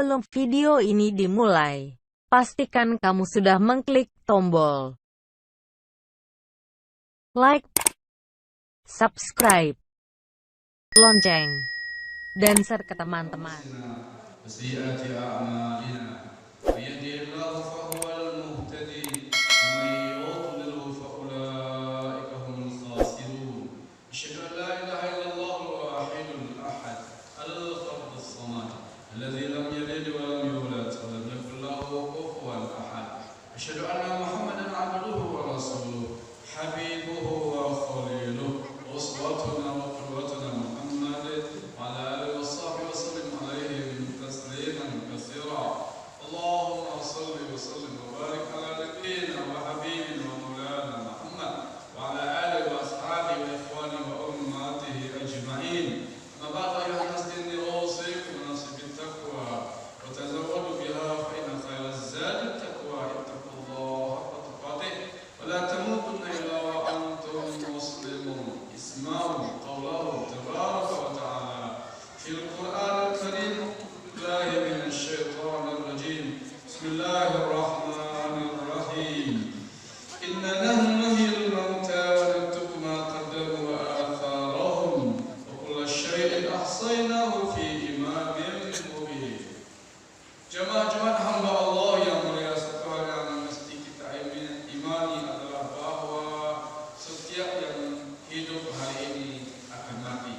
Sebelum video ini dimulai, pastikan kamu sudah mengklik tombol like, subscribe, lonceng, dan share ke teman-teman. أشهد أن محمدا عبده ورسوله حبيبه وخليله أسوتنا وقدوتنا محمد وعلى آله وصحبه وسلم عليه تسليما كثيرا اللهم صل وسلم وبارك على نبينا وحبيبنا ومولانا محمد وعلى آله وأصحابه وإخوانه وأمته أجمعين أما بعد أيها الناس إني أوصيكم ونفسي بالتقوى وتزودوا بها فإن خير الزاد التقوى ولا تموتن إلا وأنتم مسلمون اسمعوا قوله تبارك وتعالى في القرآن الكريم بالله من الشيطان الرجيم بسم الله الرحمن الرحيم إنا نحن نحيي الموتى ونكتب ما قدموا وآثارهم وكل شيء أحصيناه في إمام مبين. Jemaah hamba Allah yang mulia sekalian, yang mesti kita imani adalah bahwa setiap yang hidup hari ini akan mati.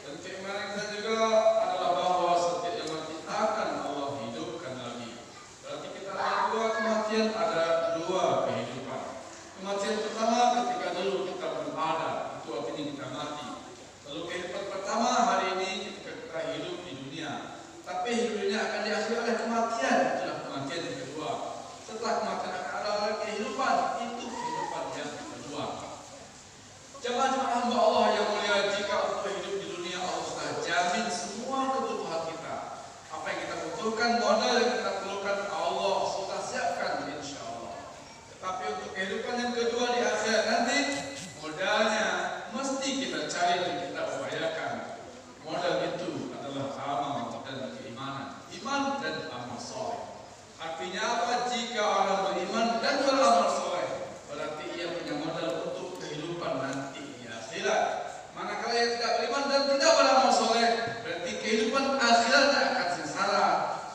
Dan keimanan kita juga adalah bahwa setiap yang mati akan Allah hidupkan lagi. Berarti kita ada dua kematian, ada dua kehidupan. Kematian pertama ketika dulu kita belum ada, itu artinya kita mati. Lalu kehidupan pertama hari ini ketika kita hidup di dunia. Tapi hidupnya akan diakhiri oleh kematian, itulah kematian yang kedua. Setelah kematian akan ada kehidupan, itu kehidupan yang kedua. Jemaah hamba Allah yang mulia, jika untuk hidup di dunia Allah sudah jamin semua kebutuhan kita. Apa yang kita butuhkan, modal yang kita perlukan, Allah sudah siapkan insya Allah. Tetapi untuk kehidupan yang kedua di akhirat nanti, modalnya mesti kita cari dan kita upayakan. Modal itu adalah amal dan keimanan, iman dan amal soleh. Artinya apa? Jika orang beriman dan beramal soleh, berarti ia punya modal untuk kehidupan nanti di akhirat. Manakala ia tidak beriman dan tidak beramal soleh, berarti kehidupan akhiratnya akan sengsara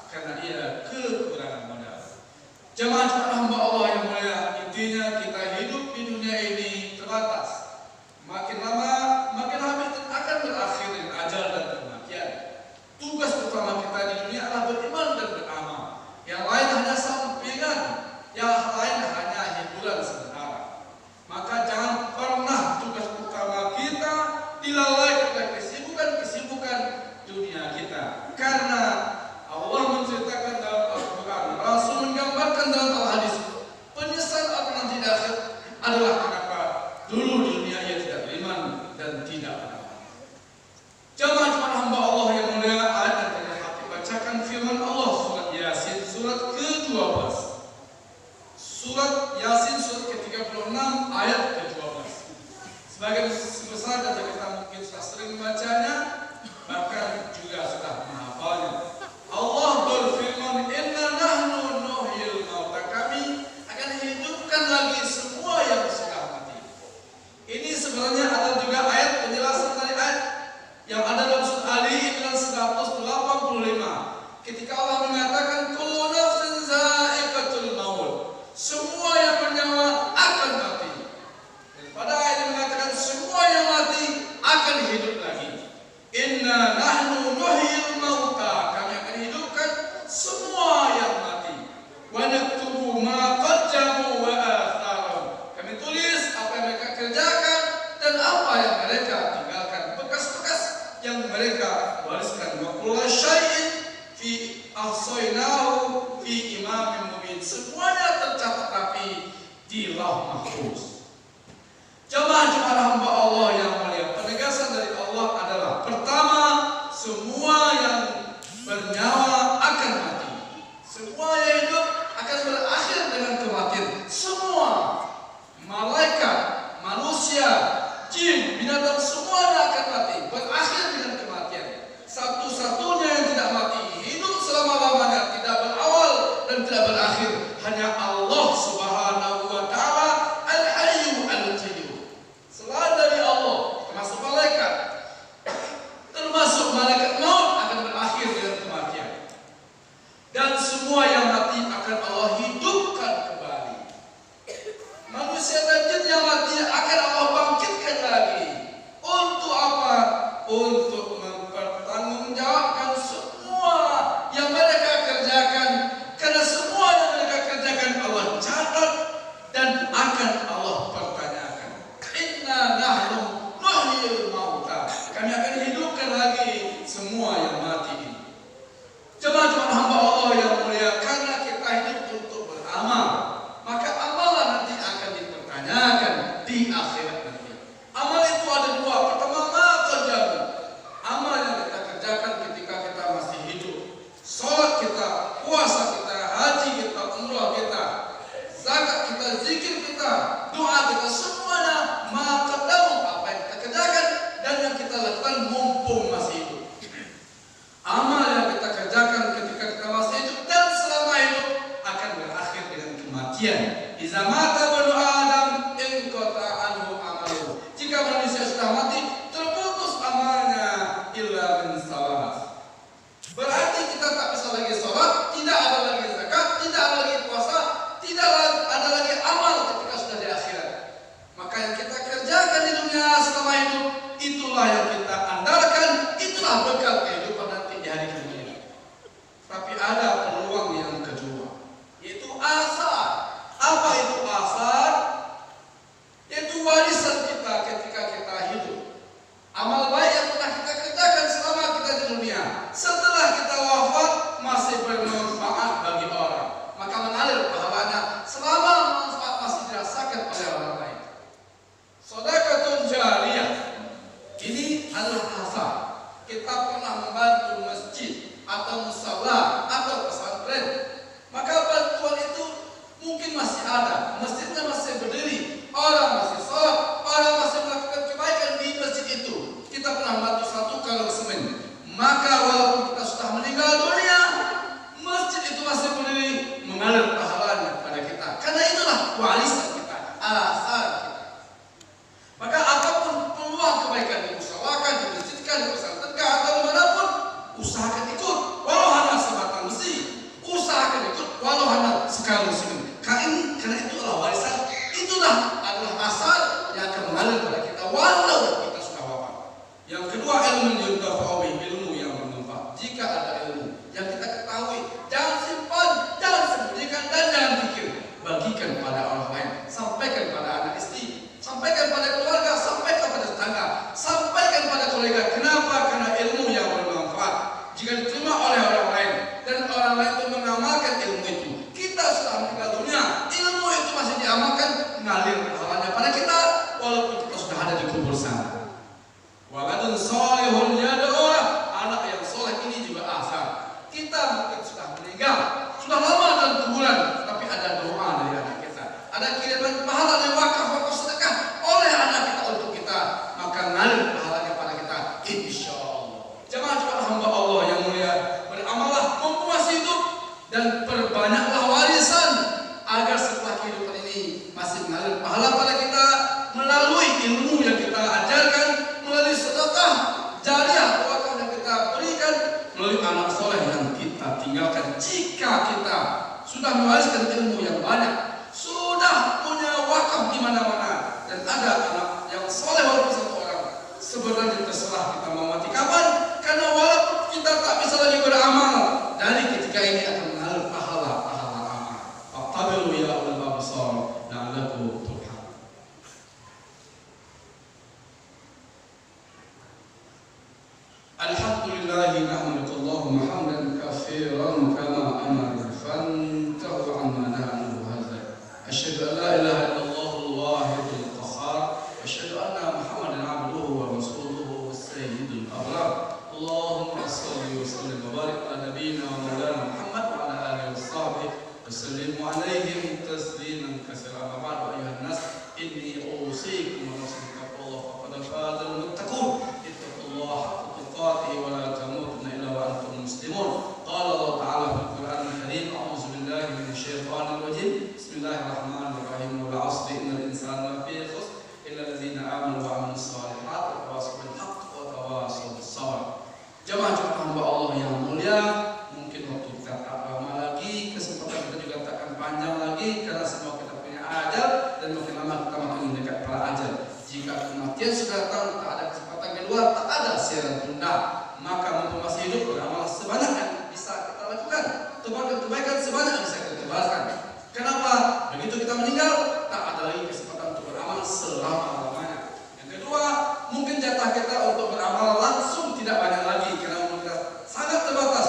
karena ia kekurangan modal. Jemaah hamba Allah yang mulia, intinya kita hidup di dunia ini terbatas. Makin lama, makin habis dan akan berakhir dengan ajal dan kematian. Tugas utama kita di dunia adalah beriman dan beramal. Yang lain hanya sampingan, yang lain hanya hiburan sementara. Maka jangan pernah tugas utama kita dilalaikan oleh kesibukan-kesibukan dunia kita. Karena Allah menceritakan dalam Al-Quran, Rasul menggambarkan dalam Al-Hadis, penyesalan orang nanti di akhir adalah kenapa dulu di dunia ia tidak beriman dan tidak beramal. Jemaah hamba Allah yang mulia, ayat yang tadi hati bacakan firman Allah surat Yasin surat ke-12. Surat Yasin surat ke-36 ayat ke-12. Sebagian besar dari kita mungkin sudah sering membacanya, bahkan juga sudah menghafalnya. Allah berfirman, "Inna nahnu nuhyil mauta," kami akan hidupkan lagi semua yang sudah mati. Ini sebenarnya ada juga ayat penjelasan dari ayat yang ada dalam surat Ali Imran 185 ketika Allah mengatakan kullu nafsin za'iqatul maut, semua yang bernyawa akan mati. Dan pada ayat yang mengatakan semua yang mati akan hidup lagi. Inna nahnu nuhyil mauta, kami akan hidupkan semua yang mati. Wa naktubu ma qaddamu wa atharahum, kami tulis apa yang mereka kerjakan dan apa yang mereka tinggalkan, bekas-bekas yang mereka wariskan. Wa kullu syai'in fi ahsaynahu fi imamin mubin, semuanya tercatat rapi di Lauh Mahfuz. Jemaah hamba Allah yang mulia, penegasan dari Allah adalah pertama, semua yang bernyawa akan mati. Semua yang hidup akan berakhir dengan kematian. Semua malaikat, manusia, jin, binatang semuanya akan mati, berakhir dengan kematian. Satu-satunya yang tidak mati, hidup selama-lamanya akhirat dan akan Allah pertanyakan. Inna nahnu nuhyil mauta. Kami akan hidupkan lagi semua yang mati ini. Jemaah hamba Allah yang mulia, karena kita hidup untuk beramal, maka amalan nanti akan dipertanyakan di akhirat nanti. Amal itu ada dua. Pertama, ma kerjamu. Amal yang kita kerjakan ketika kita masih hidup. Salat kita, puasa kita, haji kita, umrah kita, zakat kita, zikir kita, doa kita, semuanya ma kerjamu, apa yang kita kerjakan dan yang kita lakukan mumpung masih hidup. Amal yang kita kerjakan ketika kita masih hidup dan selama hidup akan berakhir dengan kematian. Iza mata banu Adam inqata anhu amaluhu. Jika manusia sudah mati, terputus amalnya illa min salat. Berarti kita tak bisa lagi salat, tidak ada lagi zakat, tidak ada lagi puasa, tidak ada lagi amal ketika sudah di akhirat. Maka yang kita kerjakan di dunia selama hidup, itulah yang kita andalkan, itulah bekal kehidupan nanti di hari kemudian. Tapi ada peluang yang kedua, yaitu asar. Apa itu asar? Yaitu warisan kita ketika kita hidup. Amal baik yang pernah kita kerjakan selama kita di dunia, setelah kita wafat masih bermanfaat bagi orang, maka mengalir pahalanya selama manfaat masih dirasakan oleh orang lain. Sedekatun jariyah ini adalah asar. Kita pernah membantu masjid atau musala atau pesantren, maka bantuan itu mungkin masih ada, masjidnya masih berdiri, orang masih sholat, orang masih melakukan kebaikan di masjid itu. Kita pernah membantu satu kalau semen, maka walaupun kita sudah meninggal dunia, masjid itu masih berdiri, mengalir pahalanya kepada kita, karena itulah warisan kita, asar kita. Maka apapun peluang kebaikan diusahakan, dimasjidkan, dipesantrenkan atau dimanapun, usahakan ikut, walau hanya sebatang besi, usahakan ikut, walau hanya sekarung semen. Karena itu adalah warisan, itulah adalah asar yang akan mengalir pada kita walau kita sudah wafat. Yang kedua, ilmu yuntafa'u bihi, ilmu yang bermanfaat. Jika ada ilmu yang kita ketahui, jangan simpan, jangan sembunyikan dan jangan pikir, bagikan pada orang lain, sampaikan pada anak istri, sampaikan pada keluarga, sampaikan pada tetangga, sampaikan pada kolega. Kenapa? Karena ilmu yang bermanfaat jika diterima oleh orang lain dan orang lain itu mengamalkan ilmu itu, kita sudah meninggal dunia, ilmu itu masih diamalkan, mengalir pahalanya pada kita walaupun kita sudah ada di kubur sana. Waladun sholihun yad'u, anak yang soleh ini juga asar. Kita mungkin sudah meninggal, sudah lama dalam kuburan, tapi ada doa dari anak kita, ada kiriman pahala dari wakaf sedekah oleh anak kita untuk kita, maka ngalir pahalanya pada kita, insya Allah. Jemaah hamba Allah yang mulia, beramallah mumpung masih hidup dan perbanyaklah warisan agar setelah kehidupan ini masih mengalir pahala pada kita melalui ilmu yang kita ajarkan, melalui sedekah jariyah wakaf yang kita berikan, melalui anak soleh yang kita tinggalkan. Jika kita sudah mewariskan ilmu yang banyak, sudah punya wakaf di mana-mana, dan ada anak yang soleh walaupun satu orang, sebenarnya terserah kita mau mati kapan, karena walaupun kita tak bisa lagi beramal, dari ketika ini akan mengalir pahala amal. Fattabiru ya ulul absar la'allakum turhamun. Alhamdulillah nahmadullah hamdan katsiran kama amara fantahu amma nahnu hadza. Asyhadu an la ilaha illallah al-wahidul qahhar wa asyhadu anna Muhammadan abduhu wa rasuluhu sayyidul abrar. Allahumma shalli wa sallim wa barik ala nabiyyina wa maulana Muhammad wa ala alihi wa sahbihi wa sallim alaihim tasliman katsiran. Amma ba'du ayuhan nas, inni usikum wa nafsi bittaqwallah faqad fazal muttaqun. Ittaqullaha haqqa tuqatih wa la tamutunna illa wa antum muslimun. Qala Allah ta'ala fil Qur'anil Karim, a'udzu billahi minasy syaithanir rajim. Bismillahirrahmanirrahim. Wal 'asri innal insana lafi khusr illa alladzina amanu wa 'amilus shalihat wa tawassaw bil haqq wa tawassaw bis sabr. Jemaah hamba Allah yang mulia, mungkin waktu kita tak lama lagi, kesempatan kita juga tak akan panjang lagi, karena semua kita punya ajal dan makin lama kita makin mendekat pada ajal. Jika kematian sudah datang, tak ada kesempatan kedua, tak ada siaran tunda, maka mumpung masih hidup, beramal sebanyak yang bisa kita lakukan, kebaikan sebanyak yang bisa kita tebarkan. Kenapa? Begitu kita sudah meninggal, tak ada lagi kesempatan untuk beramal selama-lamanya. Yang kedua, mungkin jatah kita untuk beramal langsung tidak banyak lagi karena umur kita sangat terbatas.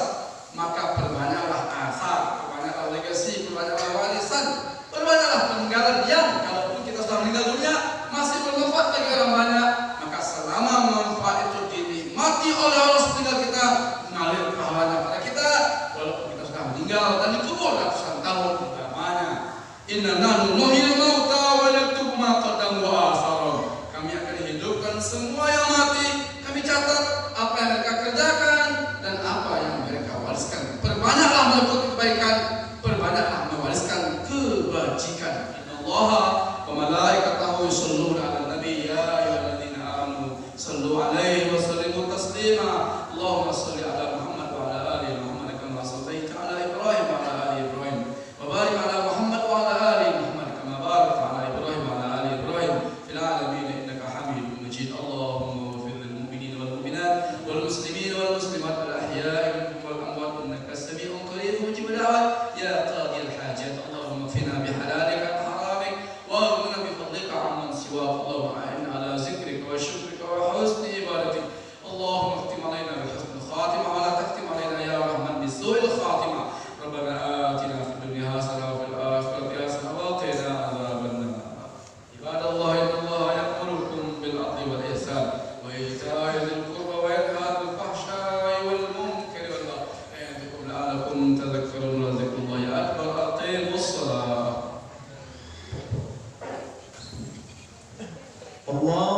Maka perbanyaklah asar, perbanyaklah legasi, perbanyaklah warisan, perbanyaklah peninggalan yang kalaupun kita sudah meninggal dunia masih bermanfaat bagi orang banyak. Maka selama manfaat itu dinikmati oleh Allah setinggal kita, mengalir pahalanya pada kita walaupun kita sudah meninggal dan dikubur ratusan tahun lamanya. Inna nahnu nuhyil mauta wa naktubu ma qaddamu wa atharum. Kami akan hidupkan semua yang mati, kami catat apa yang mereka kerjakan dan apa yang mereka wariskan. Perbanyaklah melakukan kebaikan, perbanyaklah mewariskan kebajikan. Innallaha wa malaikatahu yusholluna 'alan nabi ya ayyuhalladzina amanu shallu 'alaihi wa sallimu taslima. Allahumma shalli 'ala Muhammad wa 'ala ali Muhammad kama shallaita 'ala Ibrahim wa 'ala ali Ibrahim wa barik 'ala Muhammad wa 'ala ali Muhammad kama barakta 'ala Ibrahim wa 'ala ali Ibrahim fil 'alamin innaka Hamidum Majid. Allahumma ighfir lil mu'minina wal mu'minat wal muslimina wal muslimat al ahya'i minhum wal amwat innaka samii'un qarib mujib da'wat ya qadiyal hajat. Allahumma qina bi halalika wa haramik wa aghnina bi fadlika 'amman siwak. Allahumma a'inna 'ala zikrika wa syukrika wa husni ibadatik. Allahumma khtim 'alaina bi husnil khatimah wa la takhtim 'alaina ya rahman bi su'il khatimah. Rabbana atina fid dunya hasanah wa fil akhirati hasanah wa qina adzaban nar. Ibadallah innallaha ya'murukum bil 'adli wal ihsan wa ita'i dzil qurba wa yanha 'anil fahsya'i wal munkari wal baghi ya'idukum la'allakum tadhakkarun. Wa dzikrullahi akbar. Aqimus shalah. Allah